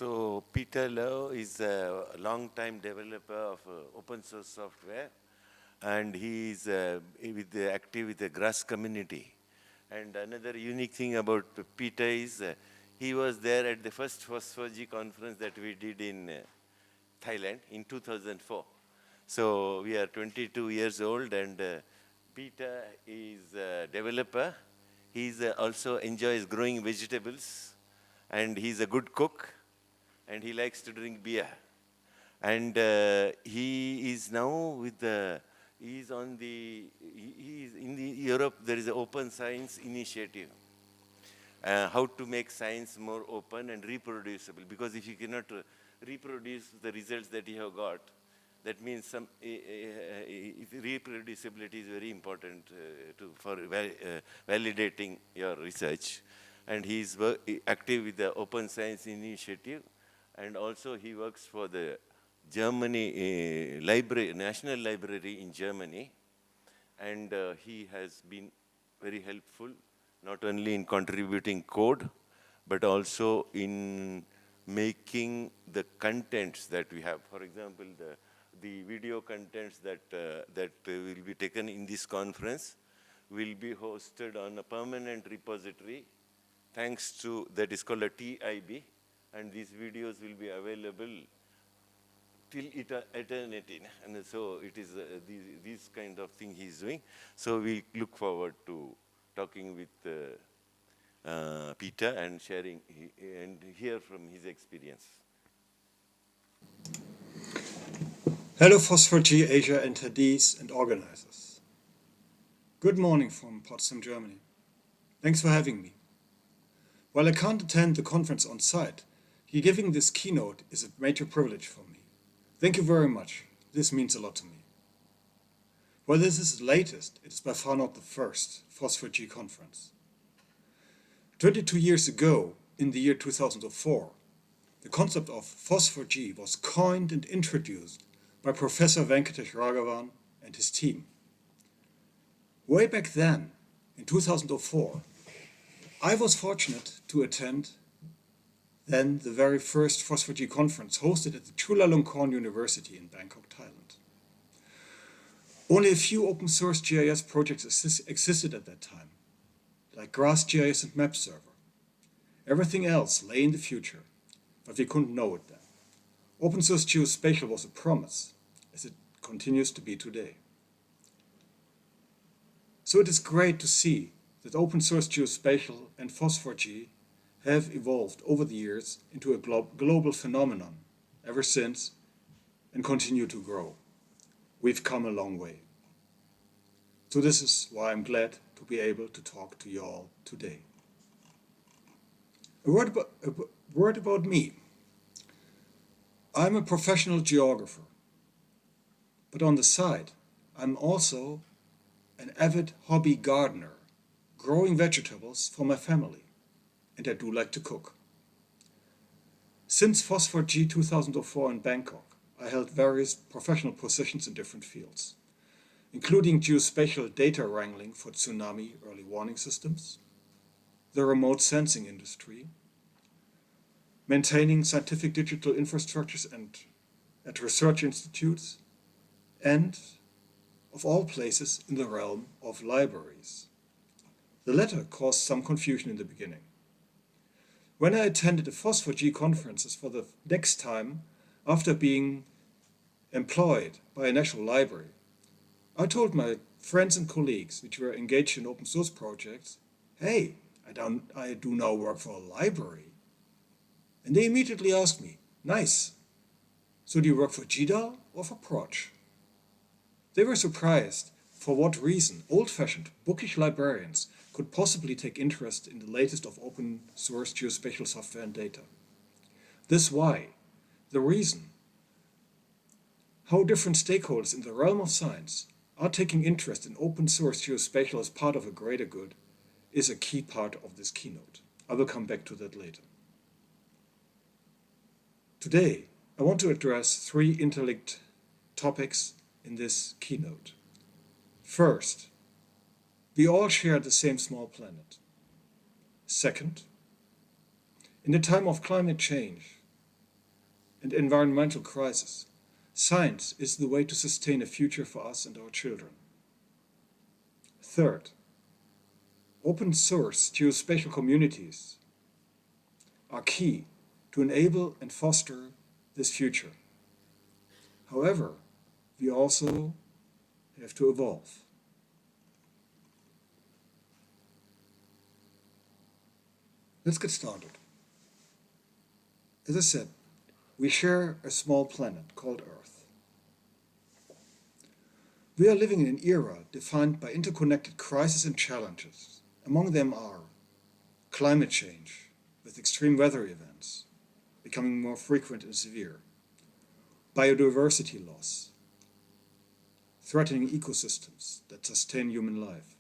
So Peter Lowe is a long-time developer of open source software, and he is active with the grass community. And another unique thing about Peter is he was there at the first FOSS4G conference that we did in Thailand in 2004. So we are 22 years old, and Peter is a developer. He also enjoys growing vegetables, and he's a good cook, and he likes to drink beer. And he is now with the, he is in the Europe, there is an open science initiative. How to make science more open and reproducible, because if you cannot reproduce the results that you have got, that means some reproducibility is very important for validating your research. And he is active with the Open Science Initiative, and also he works for the Germany library, National Library in Germany, and he has been very helpful, not only in contributing code, but also in making the contents that we have. For example, the video contents that will be taken in this conference will be hosted on a permanent repository, thanks to, that is called a TIB, and these videos will be available till eternity. And so it is this kind of thing he's doing. So we look forward to talking with Peter and sharing and hear from his experience. Hello FOSS4G Asia attendees and organizers. Good morning from Potsdam, Germany. Thanks for having me. While I can't attend the conference on site, giving this keynote is a major privilege for me. Thank you very much. This means a lot to me. While this is the latest, it is by far not the first FOSS4G conference. 22 years ago, in the year 2004, the concept of FOSS4G was coined and introduced by Professor Venkatesh Raghavan and his team. Way back then, in 2004, I was fortunate to attend then the very first FOSS4G conference hosted at the Chulalongkorn University in Bangkok, Thailand. Only a few open source GIS projects existed at that time, like GrassGIS and MapServer. Everything else lay in the future, but we couldn't know it then. Open source geospatial was a promise, as it continues to be today. So it is great to see that open source geospatial and FOSS4G have evolved over the years into a global phenomenon ever since and continue to grow. We've come a long way. So this is why I'm glad to be able to talk to you all today. A word about me. I'm a professional geographer, but on the side, I'm also an avid hobby gardener, growing vegetables for my family, and I do like to cook. Since FOSS4G 2004 in Bangkok, I held various professional positions in different fields, including geospatial data wrangling for tsunami early warning systems, the remote sensing industry, maintaining scientific digital infrastructures and at research institutes, and, of all places, in the realm of libraries. The latter caused some confusion in the beginning. When I attended the FOSS4G conferences for the next time after being employed by a national library, I told my friends and colleagues which were engaged in open source projects, hey, I do now work for a library. And they immediately asked me, nice, so do you work for GDAL or for Proj? They were surprised for what reason old-fashioned, bookish librarians could possibly take interest in the latest of open source geospatial software and data. This why, the reason, how different stakeholders in the realm of science are taking interest in open source geospatial as part of a greater good is a key part of this keynote. I will come back to that later. Today, I want to address three interlinked topics in this keynote. First, we all share the same small planet. Second, in the time of climate change, and environmental crisis, science is the way to sustain a future for us and our children. Third, open source geospatial communities are key to enable and foster this future. However, we also have to evolve. Let's get started. As I said, we share a small planet called Earth. We are living in an era defined by interconnected crises and challenges. Among them are climate change, with extreme weather events becoming more frequent and severe, biodiversity loss, threatening ecosystems that sustain human life,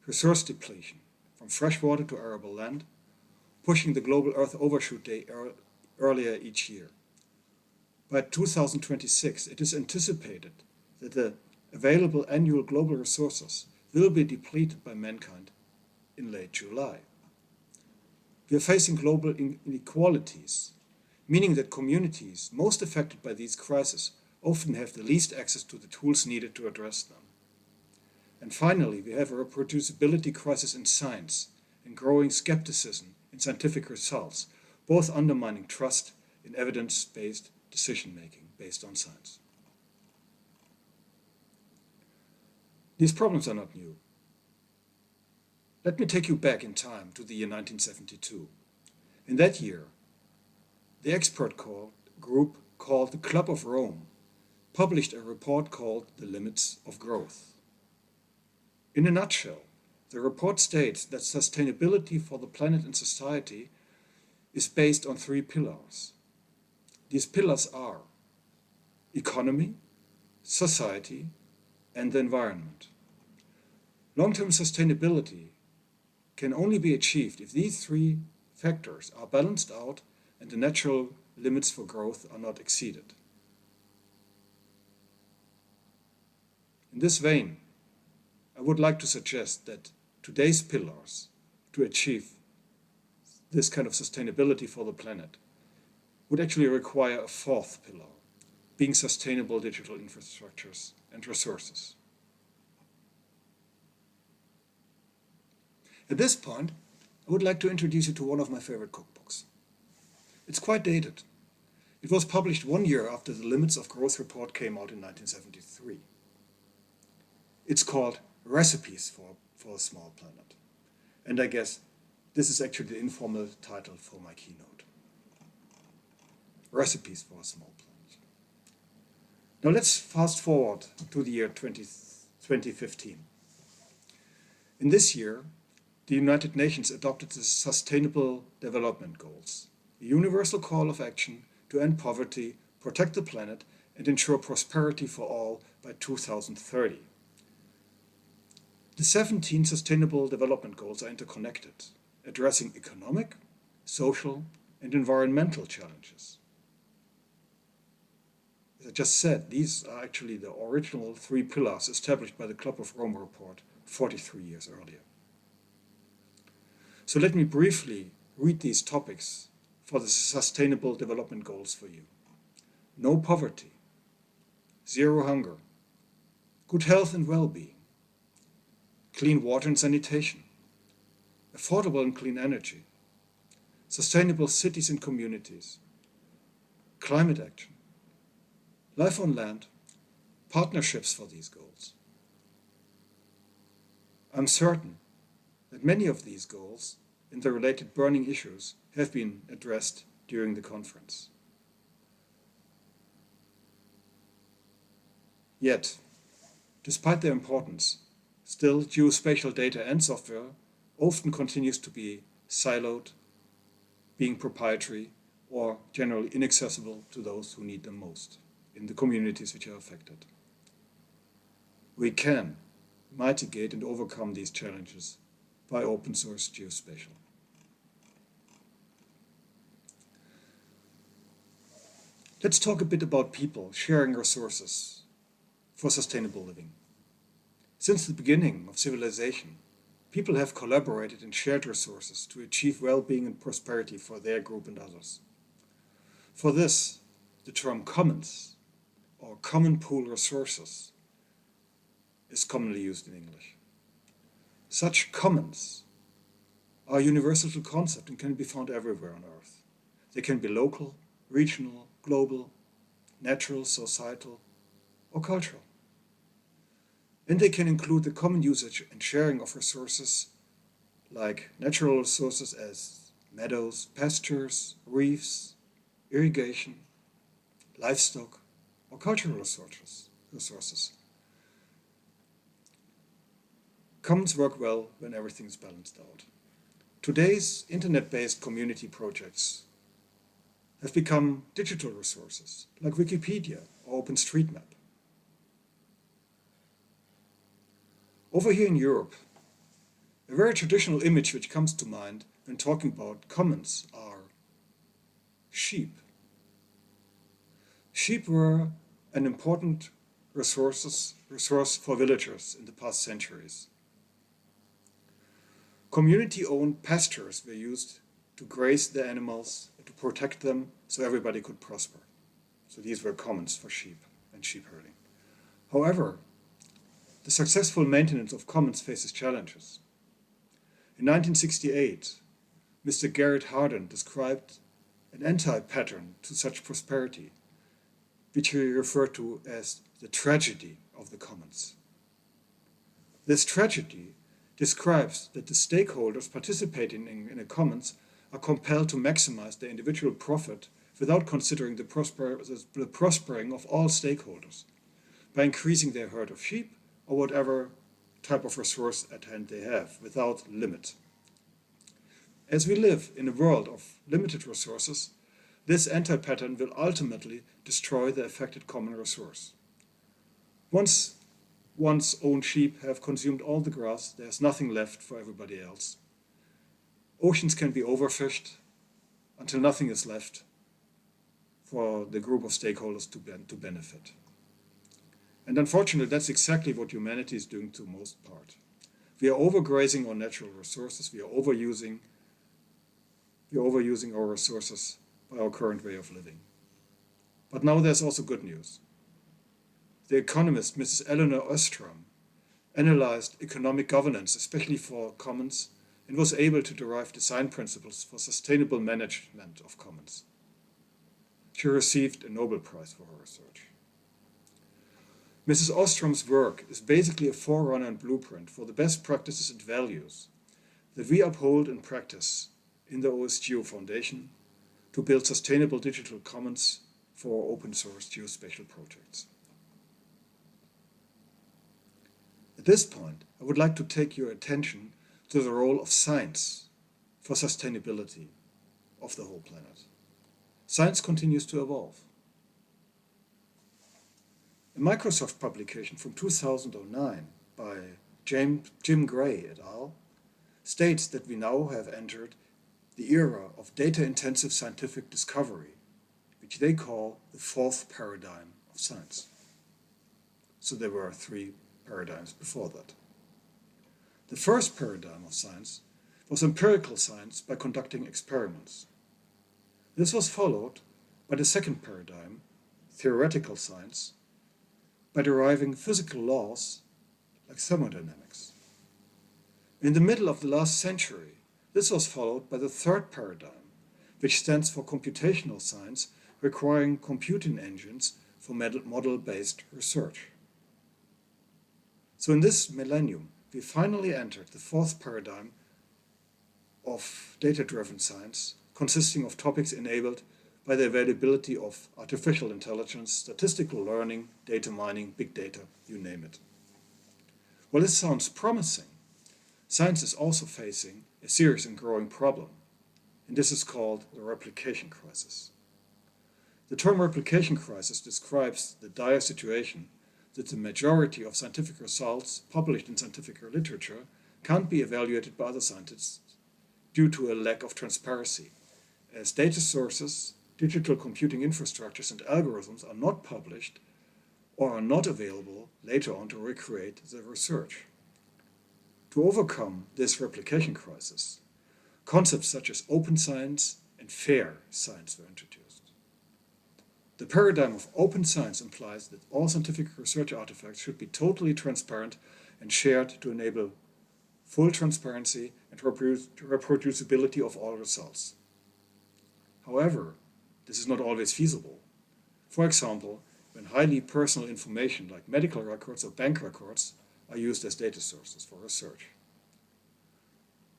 resource depletion, from freshwater to arable land, pushing the global Earth Overshoot Day earlier each year. By 2026, it is anticipated that the available annual global resources will be depleted by mankind in late July. We are facing global inequalities, meaning that communities most affected by these crises often have the least access to the tools needed to address them. And finally, we have a reproducibility crisis in science and growing skepticism in scientific results, both undermining trust in evidence-based decision-making based on science. These problems are not new. Let me take you back in time to the year 1972. In that year, the expert group called the Club of Rome published a report called The Limits of Growth. In a nutshell, the report states that sustainability for the planet and society is based on three pillars. These pillars are economy, society, and the environment. Long-term sustainability can only be achieved if these three factors are balanced out and the natural limits for growth are not exceeded. In this vein, I would like to suggest that today's pillars to achieve this kind of sustainability for the planet would actually require a fourth pillar, being sustainable digital infrastructures and resources. At this point, I would like to introduce you to one of my favorite cookbooks. It's quite dated. It was published 1 year after the Limits of Growth report came out in 1973. It's called Recipes for a Small Planet. And I guess this is actually the informal title for my keynote. Recipes for a Small Planet. Now let's fast forward to the year 2015. In this year, the United Nations adopted the Sustainable Development Goals, a universal call of action to end poverty, protect the planet, and ensure prosperity for all by 2030. The 17 Sustainable Development Goals are interconnected, addressing economic, social, and environmental challenges. As I just said, these are actually the original three pillars established by the Club of Rome report 43 years earlier. So let me briefly read these topics for the Sustainable Development Goals for you. No poverty, zero hunger, good health and well-being, clean water and sanitation, affordable and clean energy, sustainable cities and communities, climate action, life on land, partnerships for these goals. I'm certain that many of these goals and the related burning issues have been addressed during the conference. Yet, despite their importance, still geospatial data and software often continues to be siloed, being proprietary, or generally inaccessible to those who need them most in the communities which are affected. We can mitigate and overcome these challenges by open source geospatial. Let's talk a bit about people sharing resources for sustainable living. Since the beginning of civilization, people have collaborated and shared resources to achieve well-being and prosperity for their group and others. For this, the term commons or common pool resources is commonly used in English. Such commons are a universal concept and can be found everywhere on Earth. They can be local, regional, global, natural, societal, or cultural. And they can include the common usage and sharing of resources like natural resources as meadows, pastures, reefs, irrigation, livestock, or cultural resources. Commons work well when everything is balanced out. Today's internet-based community projects have become digital resources like Wikipedia or OpenStreetMap. Over here in Europe, a very traditional image which comes to mind when talking about commons are sheep. Sheep were an important resource for villagers in the past centuries. Community-owned pastures were used to graze the animals, to protect them so everybody could prosper. So these were commons for sheep and sheep herding. However, the successful maintenance of commons faces challenges. In 1968, Mr. Garrett Hardin described an anti-pattern to such prosperity, which he referred to as the tragedy of the commons. This tragedy describes that the stakeholders participating in a commons are compelled to maximize their individual profit without considering the prospering of all stakeholders by increasing their herd of sheep or whatever type of resource at hand they have without limit. As we live in a world of limited resources, this anti-pattern will ultimately destroy the affected common resource. Once one's own sheep have consumed all the grass, there's nothing left for everybody else. Oceans can be overfished until nothing is left for the group of stakeholders to benefit. And unfortunately, that's exactly what humanity is doing to most part. We are overgrazing our natural resources. We are overusing our resources by our current way of living. But now there's also good news. The economist Mrs. Eleanor Ostrom analyzed economic governance, especially for commons, and was able to derive design principles for sustainable management of commons. She received a Nobel Prize for her research. Mrs. Ostrom's work is basically a forerunner and blueprint for the best practices and values that we uphold and practice in the OSGeo Foundation to build sustainable digital commons for open source geospatial projects. At this point, I would like to take your attention to the role of science for sustainability of the whole planet. Science continues to evolve. A Microsoft publication from 2009 by Jim Gray et al. States that we now have entered the era of data-intensive scientific discovery, which they call the fourth paradigm of science. So there were three paradigms before that. The first paradigm of science was empirical science by conducting experiments. This was followed by the second paradigm, theoretical science, by deriving physical laws like thermodynamics. In the middle of the last century, this was followed by the third paradigm, which stands for computational science, requiring computing engines for model-based research. So in this millennium, we finally entered the fourth paradigm of data-driven science, consisting of topics enabled by the availability of artificial intelligence, statistical learning, data mining, big data, you name it. Well, this sounds promising. Science is also facing a serious and growing problem, and this is called the replication crisis. The term replication crisis describes the dire situation that the majority of scientific results published in scientific literature can't be evaluated by other scientists due to a lack of transparency, as data sources, digital computing infrastructures, and algorithms are not published or are not available later on to recreate the research. To overcome this replication crisis, concepts such as open science and fair science were introduced. The paradigm of open science implies that all scientific research artifacts should be totally transparent and shared to enable full transparency and reproducibility of all results. However, this is not always feasible. For example, when highly personal information like medical records or bank records are used as data sources for research.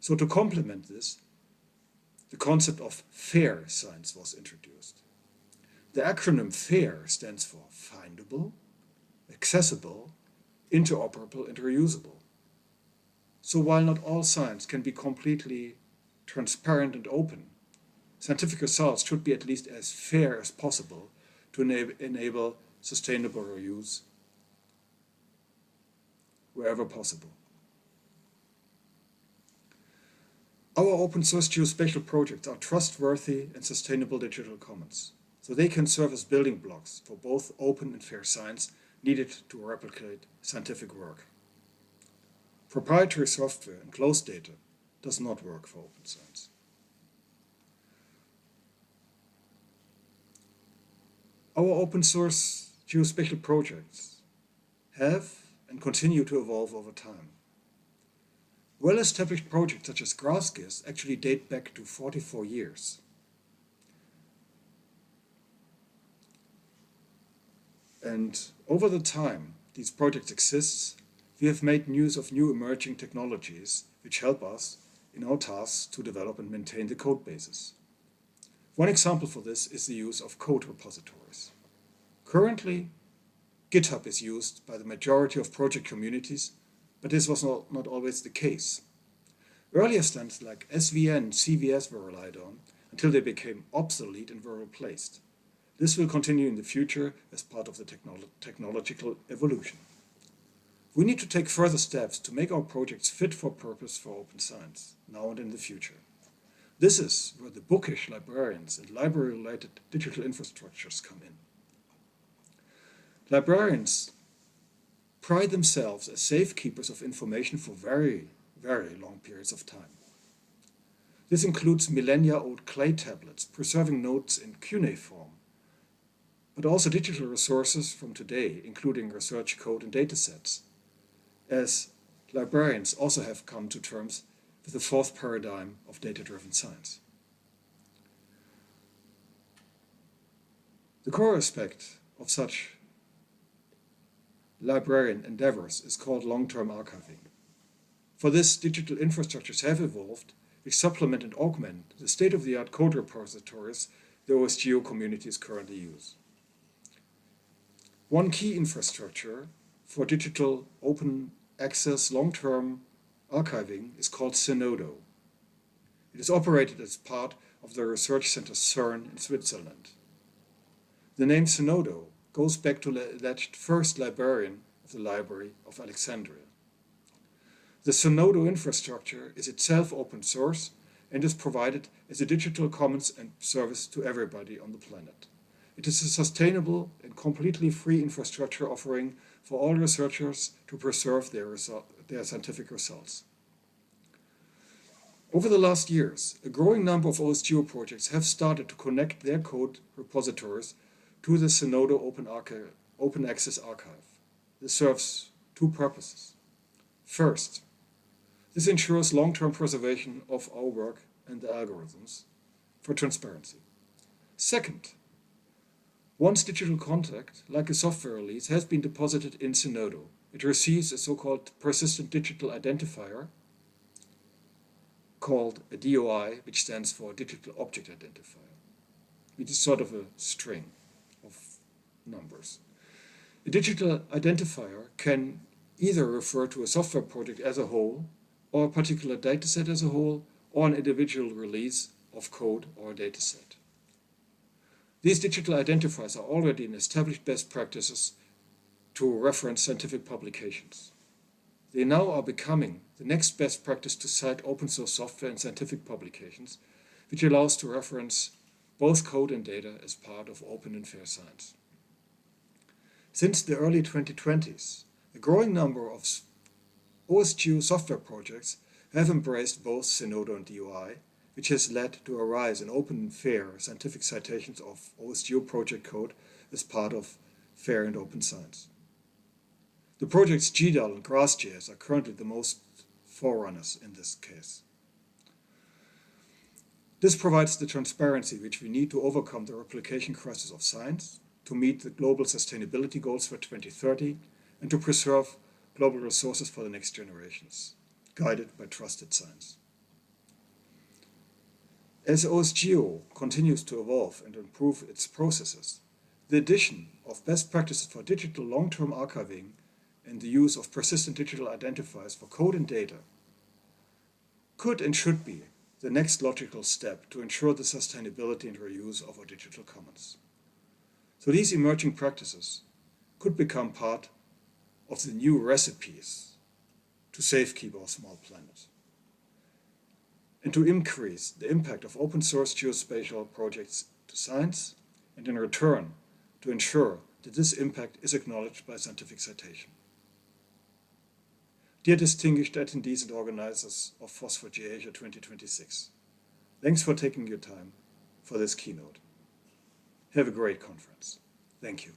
So to complement this, the concept of fair science was introduced. The acronym FAIR stands for findable, accessible, interoperable, and reusable. So while not all science can be completely transparent and open, scientific results should be at least as fair as possible to enable sustainable reuse wherever possible. Our open source geospatial projects are trustworthy and sustainable digital commons, so they can serve as building blocks for both open and fair science needed to replicate scientific work. Proprietary software and closed data does not work for open science. Our open source geospatial projects have and continue to evolve over time. Well-established projects such as GraphGIS actually date back to 44 years. And over the time these projects exist, we have made use of new emerging technologies which help us in our tasks to develop and maintain the code bases. One example for this is the use of code repositories. Currently, GitHub is used by the majority of project communities, but this was not always the case. Earlier standards like SVN and CVS were relied on until they became obsolete and were replaced. This will continue in the future as part of the technological evolution. We need to take further steps to make our projects fit for purpose for open science, now and in the future. This is where the bookish librarians and library-related digital infrastructures come in. Librarians pride themselves as safekeepers of information for very, very long periods of time. This includes millennia-old clay tablets preserving notes in cuneiform, but also digital resources from today, including research code and datasets, as librarians also have come to terms with the fourth paradigm of data-driven science. The core aspect of such librarian endeavors is called long-term archiving. For this, digital infrastructures have evolved which supplement and augment the state-of-the-art code repositories the OSGeo communities currently use. One key infrastructure for digital open access long-term archiving is called Zenodo. It is operated as part of the research center CERN in Switzerland. The name Zenodo goes back to the alleged first librarian of the Library of Alexandria. The Zenodo infrastructure is itself open source and is provided as a digital commons and service to everybody on the planet. It is a sustainable and completely free infrastructure offering for all researchers to preserve their scientific results. Over the last years, a growing number of OSGeo projects have started to connect their code repositories to the Zenodo Open Access Archive. This serves two purposes. First, this ensures long-term preservation of our work and the algorithms for transparency. Second, once digital content, like a software release, has been deposited in Zenodo, it receives a so-called persistent digital identifier called a DOI, which stands for Digital Object Identifier, which is sort of a string of numbers. A digital identifier can either refer to a software project as a whole, or a particular dataset as a whole, or an individual release of code or dataset. These digital identifiers are already in established best practices to reference scientific publications. They now are becoming the next best practice to cite open source software and scientific publications, which allows to reference both code and data as part of open and fair science. Since the early 2020s, a growing number of OSGeo software projects have embraced both Zenodo and DOI which has led to a rise in open and fair scientific citations of OSGeo project code as part of fair and open science. The projects GDAL and GrassJS are currently the most forerunners in this case. This provides the transparency which we need to overcome the replication crisis of science, to meet the global sustainability goals for 2030, and to preserve global resources for the next generations, guided by trusted science. As OSGeo continues to evolve and improve its processes, the addition of best practices for digital long-term archiving and the use of persistent digital identifiers for code and data could and should be the next logical step to ensure the sustainability and reuse of our digital commons. So these emerging practices could become part of the new recipes to safekeep our small planet and to increase the impact of open source geospatial projects to science, and in return to ensure that this impact is acknowledged by scientific citation. Dear distinguished attendees and organizers of FOSS4G Asia 2026, thanks for taking your time for this keynote. Have a great conference. Thank you.